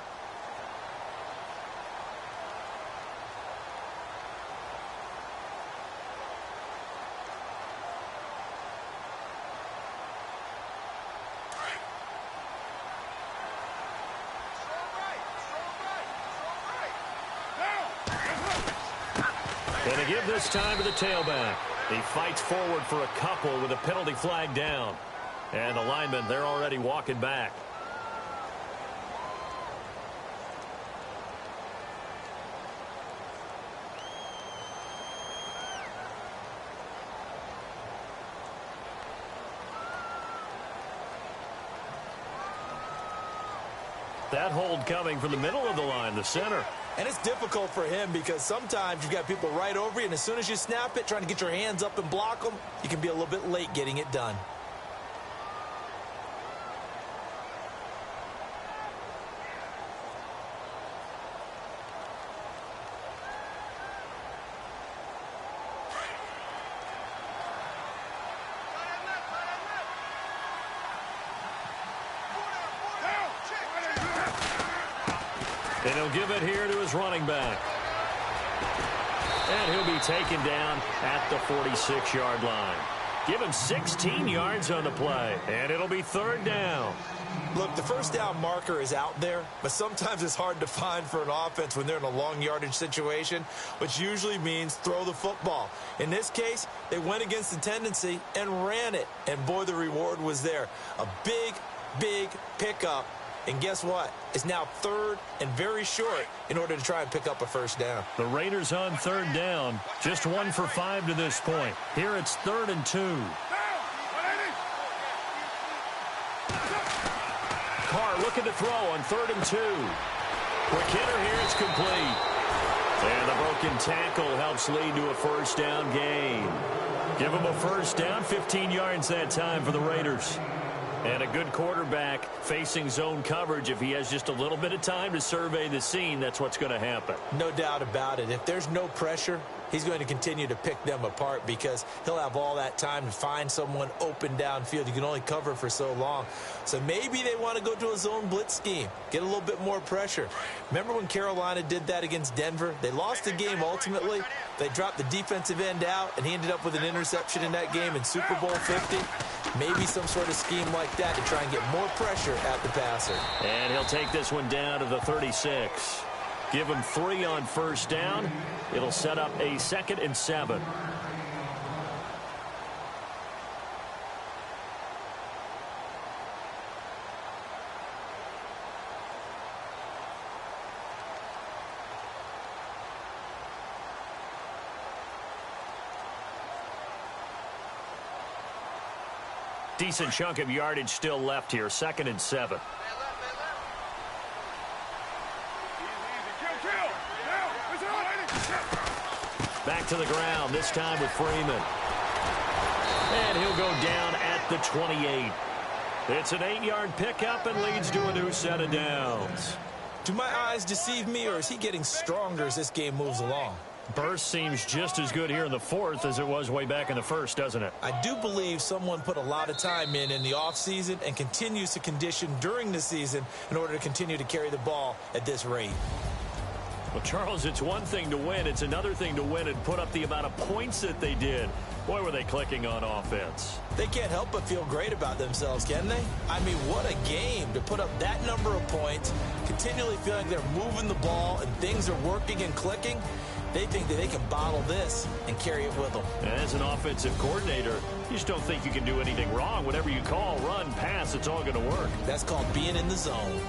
B: And to give this time to the tailback. He fights forward for a couple with a penalty flag down. And the linemen, they're already walking back. That hold coming from the middle of the line, the center.
C: And it's difficult for him because sometimes you've got people right over you, and as soon as you snap it, trying to get your hands up and block them, you can be a little bit late getting it done.
B: And he'll give it here to his running back. And he'll be taken down at the 46-yard line. Give him 16 yards on the play, and it'll be 3rd down.
C: Look, the first down marker is out there, but sometimes it's hard to find for an offense when they're in a long yardage situation, which usually means throw the football. In this case, they went against the tendency and ran it, and boy, the reward was there. A big, big pickup, and guess what? It's now 3rd and very short in order to try and pick up a first down.
E: The Raiders on 3rd down, just 1 for 5 to this point. Here it's 3rd and 2.
B: Carr looking to throw on 3rd and 2. Quick hitter here, it's complete. And the broken tackle helps lead to a first down gain. Give him a first down, 15 yards that time for the Raiders. And a good quarterback facing zone coverage. If he has just a little bit of time to survey the scene, that's what's going to happen.
C: No doubt about it. If there's no pressure, he's going to continue to pick them apart because he'll have all that time to find someone open downfield. You can only cover for so long. So maybe they want to go to a zone blitz scheme, get a little bit more pressure. Remember when Carolina did that against Denver? They lost the game ultimately. They dropped the defensive end out, and he ended up with an interception in that game in Super Bowl 50. Maybe some sort of scheme like that to try and get more pressure at the passer.
B: And he'll take this one down to the 36. Give him 3 on first down. It'll set up a 2nd and 7. Decent chunk of yardage still left here. 2nd and 7. Back to the ground, this time with Freeman. And he'll go down at the 28. It's an 8-yard pickup and leads to a new set of downs.
C: Do my eyes deceive me, or is he getting stronger as this game moves along?
E: Burst seems just as good here in the 4th as it was way back in the 1st, doesn't it?
C: I do believe someone put a lot of time in the offseason and continues to condition during the season in order to continue to carry the ball at this rate.
B: Well, Charles, it's one thing to win. It's another thing to win and put up the amount of points that they did. Boy, were they clicking on offense.
C: They can't help but feel great about themselves, can they? I mean, what a game to put up that number of points, continually feel like they're moving the ball and things are working and clicking. They think that they can bottle this and carry it with them.
B: As an offensive coordinator, you just don't think you can do anything wrong. Whatever you call, run, pass, it's all going to work.
C: That's called being in the zone.